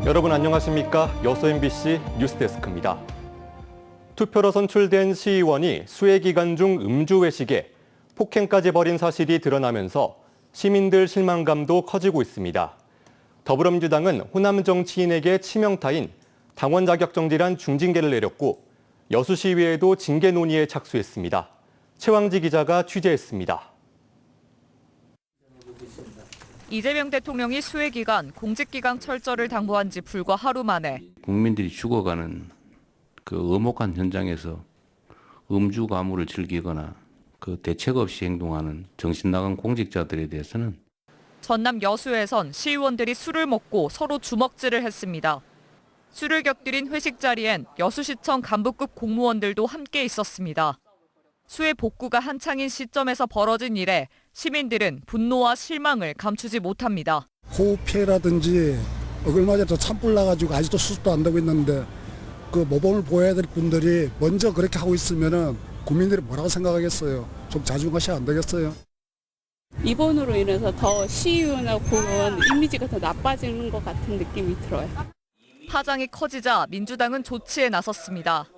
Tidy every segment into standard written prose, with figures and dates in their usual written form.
여러분 안녕하십니까? 여수 MBC 뉴스데스크입니다. 투표로 선출된 시의원이 수해 기간 중 음주 외식에 폭행까지 벌인 사실이 드러나면서 시민들 실망감도 커지고 있습니다. 더불어민주당은 호남 정치인에게 치명타인 당원 자격 정지란 중징계를 내렸고 여수시의회에도 징계 논의에 착수했습니다. 최왕지 기자가 취재했습니다. 이재명 대통령이 수해 기간 공직기강 철저를 당부한 지 불과 하루 만에 국민들이 죽어가는 그 엄혹한 현장에서 음주 가무를 즐기거나 그 대책 없이 행동하는 정신 나간 공직자들에 대해서는 전남 여수에선 시의원들이 술을 먹고 서로 주먹질을 했습니다. 술을 곁들인 회식 자리엔 여수시청 간부급 공무원들도 함께 있었습니다. 수해 복구가 한창인 시점에서 벌어진 일에 시민들은 분노와 실망을 감추지 못합니다. 호흡 피해라든지 얼마전에 산불 나가지고 아직도 수습도 안 되고 있는데 그 모범을 보여야 될 분들이 먼저 그렇게 하고 있으면은 국민들이 뭐라고 생각하겠어요? 좀 자중하셔야 안 되겠어요? 이번으로 인해서 더 시의원하고 이미지가 더 나빠지는 것 같은 느낌이 들어요. 파장이 커지자 민주당은 조치에 나섰습니다.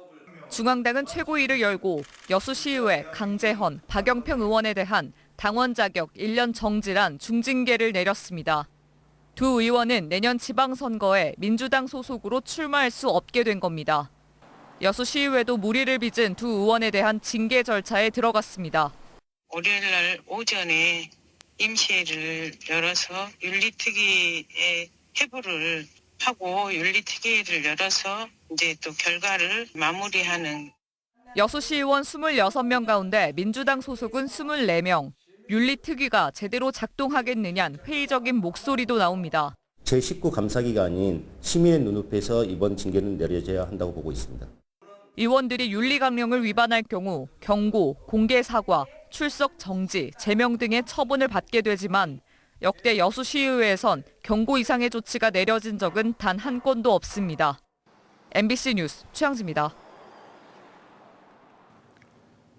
중앙당은 최고위를 열고 여수시의회 강재헌, 박영평 의원에 대한 당원 자격 1년 정지란 중징계를 내렸습니다. 두 의원은 내년 지방선거에 민주당 소속으로 출마할 수 없게 된 겁니다. 여수시의회도 물의를 빚은 두 의원에 대한 징계 절차에 들어갔습니다. 월요일날 오전에 임시회를 열어서 윤리특위에 회부를 하고 윤리특위를 열어서 이제 또 결과를 마무리하는. 여수시의원 26명 가운데 민주당 소속은 24명. 윤리특위가 제대로 작동하겠느냐는 회의적인 목소리도 나옵니다. 제19 감사기관인 시민의 눈앞에서 이번 징계는 내려져야 한다고 보고 있습니다. 의원들이 윤리강령을 위반할 경우 경고, 공개 사과, 출석 정지, 제명 등의 처분을 받게 되지만 역대 여수시의회에선 경고 이상의 조치가 내려진 적은 단 한 건도 없습니다. MBC 뉴스 최양지입니다.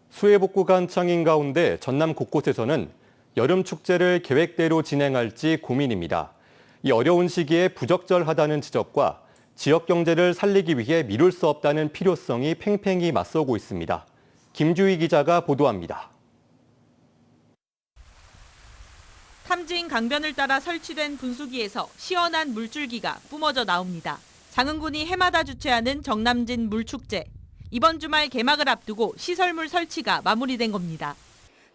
수해 복구가 한창인 가운데 전남 곳곳에서는 여름 축제를 계획대로 진행할지 고민입니다. 이 어려운 시기에 부적절하다는 지적과 지역 경제를 살리기 위해 미룰 수 없다는 필요성이 팽팽히 맞서고 있습니다. 김주희 기자가 보도합니다. 탐진 강변을 따라 설치된 분수기에서 시원한 물줄기가 뿜어져 나옵니다. 장흥군이 해마다 주최하는 정남진 물축제. 이번 주말 개막을 앞두고 시설물 설치가 마무리된 겁니다.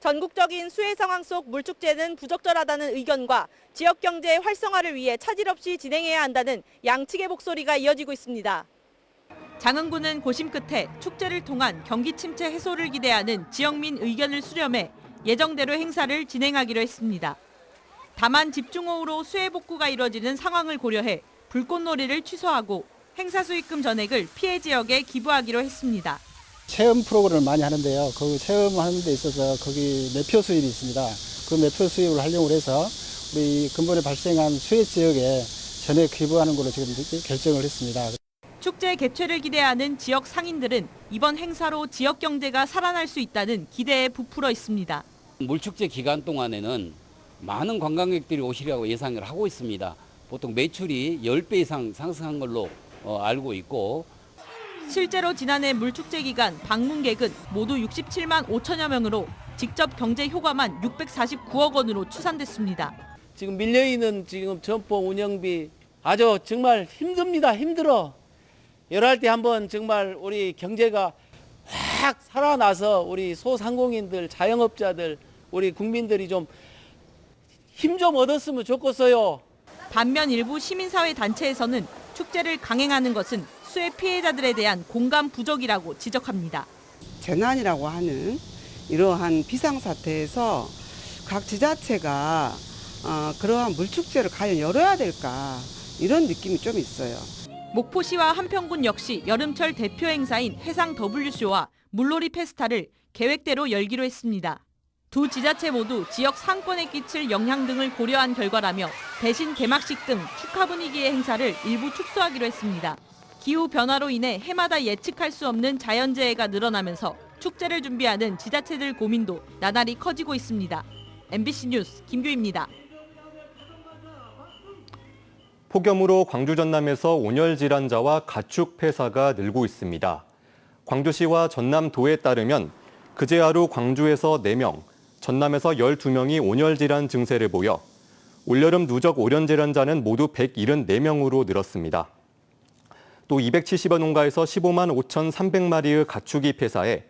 전국적인 수해 상황 속 물축제는 부적절하다는 의견과 지역 경제 활성화를 위해 차질 없이 진행해야 한다는 양측의 목소리가 이어지고 있습니다. 장흥군은 고심 끝에 축제를 통한 경기 침체 해소를 기대하는 지역민 의견을 수렴해 예정대로 행사를 진행하기로 했습니다. 다만 집중호우로 수해 복구가 이뤄지는 상황을 고려해 불꽃놀이를 취소하고 행사 수익금 전액을 피해 지역에 기부하기로 했습니다. 체험 프로그램을 많이 하는데요. 그 체험하는 데 있어서 거기 매표 수입이 있습니다. 그 매표 수입을 활용을 해서 우리 근본에 발생한 수해 지역에 전액 기부하는 걸로 지금 결정을 했습니다. 축제 개최를 기대하는 지역 상인들은 이번 행사로 지역 경제가 살아날 수 있다는 기대에 부풀어 있습니다. 물축제 기간 동안에는 많은 관광객들이 오시려고 예상을 하고 있습니다. 보통 매출이 10배 이상 상승한 걸로 알고 있고 실제로 지난해 물축제 기간 방문객은 모두 67만 5천여 명으로 직접 경제 효과만 649억 원으로 추산됐습니다. 지금 밀려있는 지금 점포 운영비 아주 정말 힘듭니다. 힘들어. 이럴 때 한번 정말 우리 경제가 확 살아나서 우리 소상공인들, 자영업자들, 우리 국민들이 좀 힘 좀 얻었으면 좋겠어요. 반면 일부 시민사회 단체에서는 축제를 강행하는 것은 수해 피해자들에 대한 공감 부족이라고 지적합니다. 재난이라고 하는 이러한 비상사태에서 각 지자체가 그러한 물축제를 과연 열어야 될까 이런 느낌이 좀 있어요. 목포시와 한평군 역시 여름철 대표 행사인 해상 WC와 물놀이 페스타를 계획대로 열기로 했습니다. 두 지자체 모두 지역 상권에 끼칠 영향 등을 고려한 결과라며 대신 개막식 등 축하 분위기의 행사를 일부 축소하기로 했습니다. 기후 변화로 인해 해마다 예측할 수 없는 자연재해가 늘어나면서 축제를 준비하는 지자체들 고민도 나날이 커지고 있습니다. MBC 뉴스 김규희입니다. 폭염으로 광주 전남에서 온열 질환자와 가축 폐사가 늘고 있습니다. 광주시와 전남도에 따르면 그제 하루 광주에서 4명, 전남에서 12명이 온열 질환 증세를 보여 올여름 누적 온열 질환자는 모두 174명으로 늘었습니다. 또 270여 농가에서 15만 5,300마리의 가축이 폐사해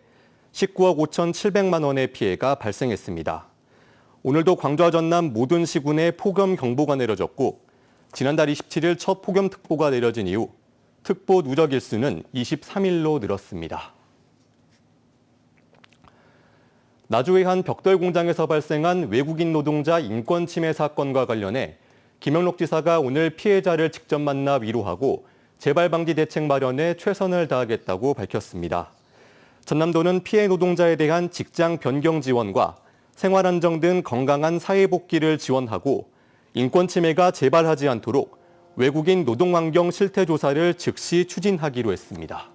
19억 5,700만 원의 피해가 발생했습니다. 오늘도 광주와 전남 모든 시군에 폭염 경보가 내려졌고 지난달 27일 첫 폭염특보가 내려진 이후 특보 누적 일수는 23일로 늘었습니다. 나주의 한 벽돌 공장에서 발생한 외국인 노동자 인권 침해 사건과 관련해 김영록 지사가 오늘 피해자를 직접 만나 위로하고 재발 방지 대책 마련에 최선을 다하겠다고 밝혔습니다. 전남도는 피해 노동자에 대한 직장 변경 지원과 생활 안정 등 건강한 사회 복귀를 지원하고 인권 침해가 재발하지 않도록 외국인 노동 환경 실태 조사를 즉시 추진하기로 했습니다.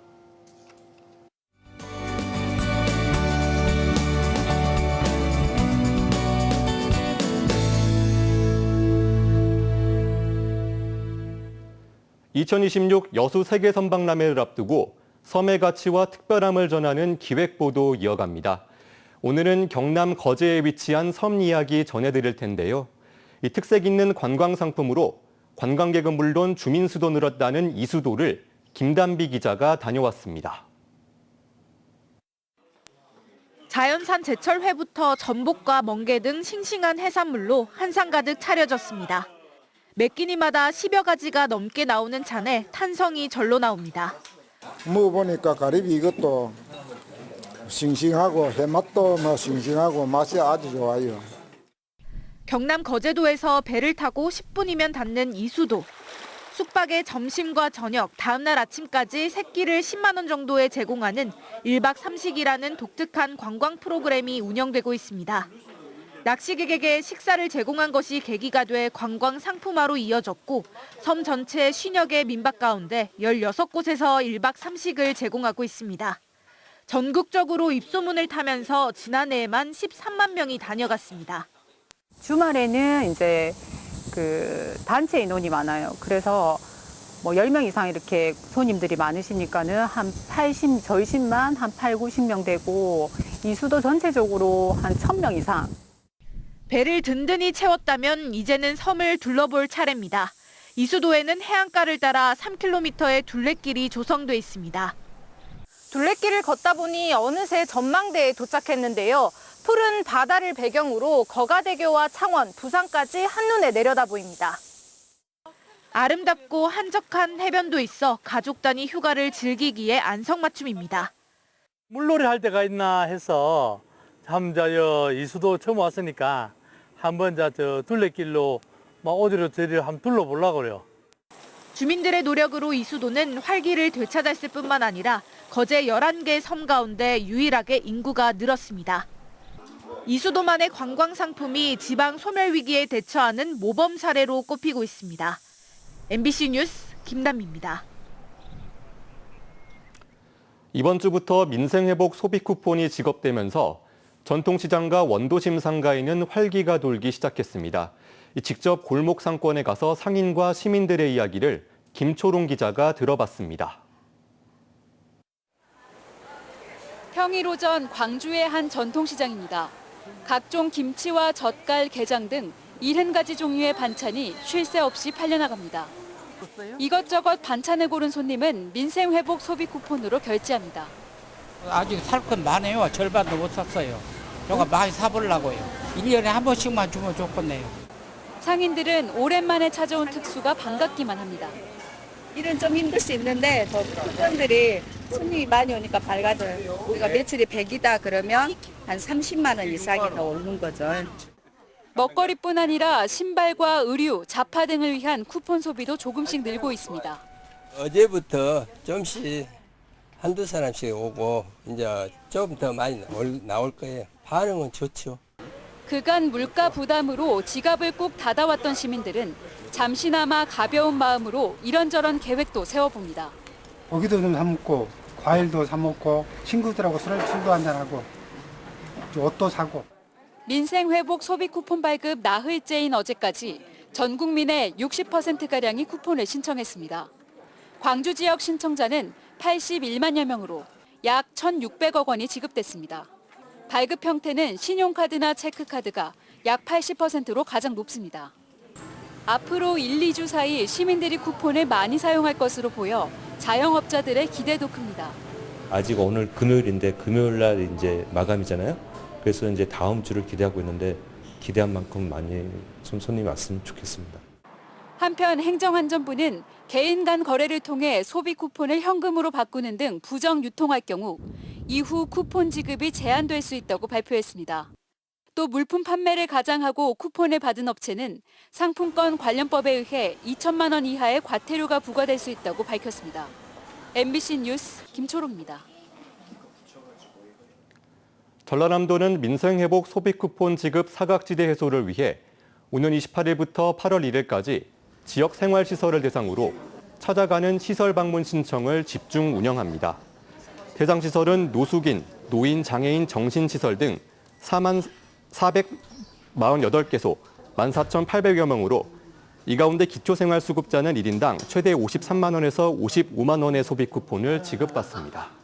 (2026) 여수 세계 선박람회를 앞두고 섬의 가치와 특별함을 전하는 기획보도 이어갑니다. 오늘은 경남 거제에 위치한 섬 이야기 전해드릴 텐데요. 이 특색 있는 관광 상품으로 관광객은 물론 주민 수도 늘었다는 이수도를 김단비 기자가 다녀왔습니다. 자연산 제철회부터 전복과 멍게 등 싱싱한 해산물로 한상 가득 차려졌습니다. 매 끼니마다 10여 가지가 넘게 나오는 잔에 탄성이 절로 나옵니다. 먹어보니까 가리비 이것도 싱싱하고 해맛도 싱싱하고 맛이 아주 좋아요. 경남 거제도에서 배를 타고 10분이면 닿는 이수도. 숙박에 점심과 저녁, 다음날 아침까지 새끼를 10만 원 정도에 제공하는 1박 3식이라는 독특한 관광 프로그램이 운영되고 있습니다. 낚시객에게 식사를 제공한 것이 계기가 돼 관광 상품화로 이어졌고 섬 전체 50개 민박 가운데 16곳에서 1박 3식을 제공하고 있습니다. 전국적으로 입소문을 타면서 지난해에만 13만 명이 다녀갔습니다. 주말에는 이제 단체 인원이 많아요. 그래서 10명 이상 이렇게 손님들이 많으시니까는 한 80, 저희 집만 한 8, 90명 되고 이수도 전체적으로 한 1000명 이상. 배를 든든히 채웠다면 이제는 섬을 둘러볼 차례입니다. 이수도에는 해안가를 따라 3km의 둘레길이 조성돼 있습니다. 둘레길을 걷다 보니 어느새 전망대에 도착했는데요. 푸른 바다를 배경으로 거가대교와 창원, 부산까지 한눈에 내려다 보입니다. 아름답고 한적한 해변도 있어 가족 단위 휴가를 즐기기에 안성맞춤입니다. 물놀이 할 데가 있나 해서 이수도 처음 왔으니까 한번 둘레길로 어디로 저리로 한번 둘러보려고요. 주민들의 노력으로 이수도는 활기를 되찾았을 뿐만 아니라 거제 11개 섬 가운데 유일하게 인구가 늘었습니다. 이수도만의 관광 상품이 지방 소멸 위기에 대처하는 모범 사례로 꼽히고 있습니다. MBC 뉴스 김단비입니다. 이번 주부터 민생회복 소비 쿠폰이 지급되면서 전통시장과 원도심 상가에는 활기가 돌기 시작했습니다. 직접 골목 상권에 가서 상인과 시민들의 이야기를 김초롱 기자가 들어봤습니다. 평일 오전 광주의 한 전통시장입니다. 각종 김치와 젓갈, 게장 등 70가지 종류의 반찬이 쉴 새 없이 팔려나갑니다. 이것저것 반찬을 고른 손님은 민생회복 소비 쿠폰으로 결제합니다. 아직 살 건 많아요. 절반도 못 샀어요. 저거 많이 사보려고요. 1년에 한 번씩만 주면 좋겠네요. 상인들은 오랜만에 찾아온 특수가 반갑기만 합니다. 일은 좀 힘들 수 있는데 더 쿠폰들이 손님이 많이 오니까 밝아져요. 우리가 매출이 100이다 그러면 한 30만 원 이상이 더 오르는 거죠. 먹거리뿐 아니라 신발과 의류, 자파 등을 위한 쿠폰 소비도 조금씩 늘고 있습니다. 어제부터 좀씩 한두 사람씩 오고 이제 좀 더 많이 나올 거예요. 반응은 좋죠. 그간 물가 부담으로 지갑을 꾹 닫아왔던 시민들은 잠시나마 가벼운 마음으로 이런저런 계획도 세워봅니다. 고기도 좀 사 먹고 과일도 사 먹고 친구들하고 술도 한잔하고 옷도 사고. 민생회복 소비 쿠폰 발급 나흘째인 어제까지 전 국민의 60%가량이 쿠폰을 신청했습니다. 광주 지역 신청자는 81만여 명으로 약 1,600억 원이 지급됐습니다. 발급 형태는 신용카드나 체크카드가 약 80%로 가장 높습니다. 앞으로 1, 2주 사이 시민들이 쿠폰을 많이 사용할 것으로 보여 자영업자들의 기대도 큽니다. 아직 오늘 금요일인데 금요일 날 이제 마감이잖아요. 그래서 이제 다음 주를 기대하고 있는데 기대한 만큼 많이 손님이 왔으면 좋겠습니다. 한편 행정안전부는 개인 간 거래를 통해 소비 쿠폰을 현금으로 바꾸는 등 부정 유통할 경우 이후 쿠폰 지급이 제한될 수 있다고 발표했습니다. 또 물품 판매를 가장하고 쿠폰을 받은 업체는 상품권 관련법에 의해 2천만 원 이하의 과태료가 부과될 수 있다고 밝혔습니다. MBC 뉴스 김초롱입니다. 전라남도는 민생회복 소비 쿠폰 지급 사각지대 해소를 위해 오는 28일부터 8월 1일까지 지역 생활시설을 대상으로 찾아가는 시설 방문 신청을 집중 운영합니다. 대상 시설은 노숙인, 노인, 장애인 정신시설 등 44,448개소 14,800여 명으로 이 가운데 기초생활수급자는 1인당 최대 53만 원에서 55만 원의 소비 쿠폰을 지급받습니다.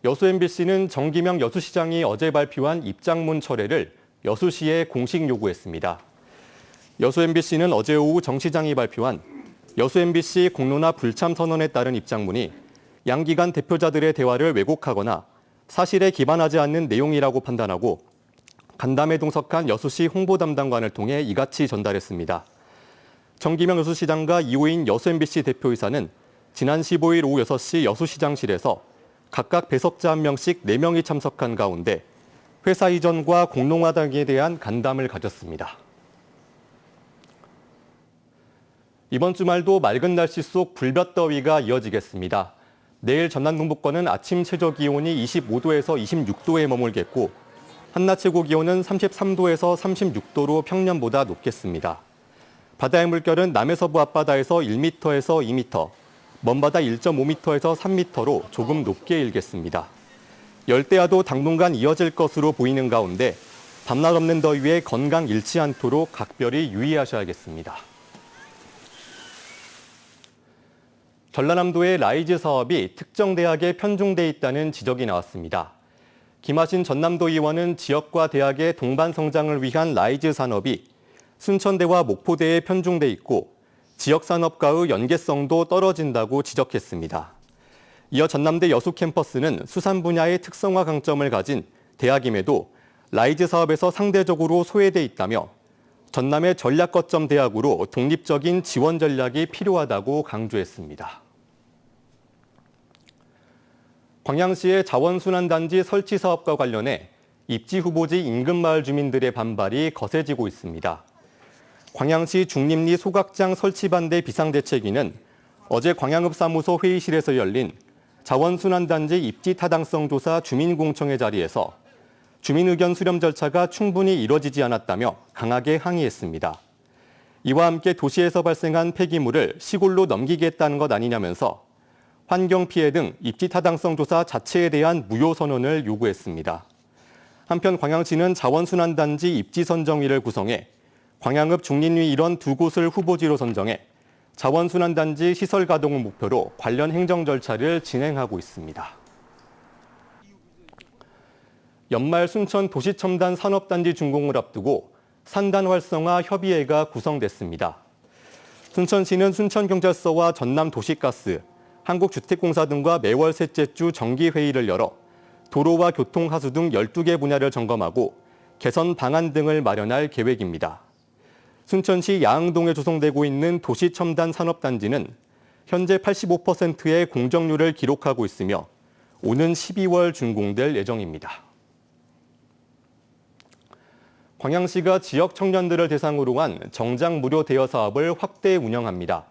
여수 MBC는 정기명 여수시장이 어제 발표한 입장문 철회를 여수시에 공식 요구했습니다. 여수 MBC는 어제 오후 정 시장이 발표한 여수 MBC 공론화 불참 선언에 따른 입장문이 양기관 대표자들의 대화를 왜곡하거나 사실에 기반하지 않는 내용이라고 판단하고 간담회 동석한 여수시 홍보담당관을 통해 이같이 전달했습니다. 정기명 여수시장과 이호인 여수 MBC 대표이사는 지난 15일 오후 6시 여수시장실에서 각각 배석자 1명씩 4명이 참석한 가운데 회사 이전과 공론화 등에 대한 간담을 가졌습니다. 이번 주말도 맑은 날씨 속 불볕더위가 이어지겠습니다. 내일 전남 동부권은 아침 최저 기온이 25도에서 26도에 머물겠고 한낮 최고 기온은 33도에서 36도로 평년보다 높겠습니다. 바다의 물결은 남해서부 앞바다에서 1m에서 2m, 먼바다 1.5m에서 3m로 조금 높게 일겠습니다. 열대야도 당분간 이어질 것으로 보이는 가운데 밤낮 없는 더위에 건강 잃지 않도록 각별히 유의하셔야겠습니다. 전라남도의 라이즈 사업이 특정 대학에 편중돼 있다는 지적이 나왔습니다. 김하신 전남도 의원은 지역과 대학의 동반 성장을 위한 라이즈 산업이 순천대와 목포대에 편중돼 있고 지역 산업과의 연계성도 떨어진다고 지적했습니다. 이어 전남대 여수 캠퍼스는 수산 분야의 특성화 강점을 가진 대학임에도 라이즈 사업에서 상대적으로 소외돼 있다며 전남의 전략 거점 대학으로 독립적인 지원 전략이 필요하다고 강조했습니다. 광양시의 자원순환단지 설치 사업과 관련해 입지 후보지 인근 마을 주민들의 반발이 거세지고 있습니다. 광양시 중림리 소각장 설치 반대 비상대책위는 어제 광양읍사무소 회의실에서 열린 자원순환단지 입지 타당성 조사 주민공청회 자리에서 주민 의견 수렴 절차가 충분히 이뤄지지 않았다며 강하게 항의했습니다. 이와 함께 도시에서 발생한 폐기물을 시골로 넘기겠다는 것 아니냐면서 환경 피해 등 입지 타당성 조사 자체에 대한 무효 선언을 요구했습니다. 한편 광양시는 자원순환단지 입지 선정위를 구성해 광양읍 중림리 일원 2곳을 후보지로 선정해 자원순환단지 시설 가동을 목표로 관련 행정 절차를 진행하고 있습니다. 연말 순천 도시첨단 산업단지 준공을 앞두고 산단 활성화 협의회가 구성됐습니다. 순천시는 순천경찰서와 전남도시가스, 한국주택공사 등과 매월 셋째 주 정기회의를 열어 도로와 교통, 하수 등 12개 분야를 점검하고 개선 방안 등을 마련할 계획입니다. 순천시 야흥동에 조성되고 있는 도시첨단 산업단지는 현재 85%의 공정률을 기록하고 있으며 오는 12월 준공될 예정입니다. 광양시가 지역 청년들을 대상으로 한 정장 무료 대여 사업을 확대 운영합니다.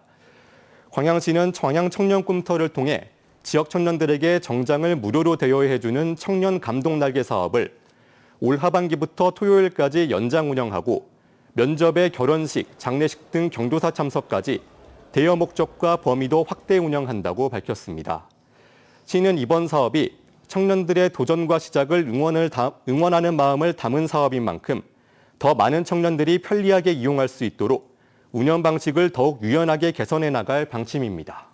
광양시는 광양 청년 꿈터를 통해 지역 청년들에게 정장을 무료로 대여해주는 청년 감동 날개 사업을 올 하반기부터 토요일까지 연장 운영하고 면접에 결혼식, 장례식 등 경조사 참석까지 대여 목적과 범위도 확대 운영한다고 밝혔습니다. 시는 이번 사업이 청년들의 도전과 시작을 응원하는 마음을 담은 사업인 만큼 더 많은 청년들이 편리하게 이용할 수 있도록 운영 방식을 더욱 유연하게 개선해 나갈 방침입니다.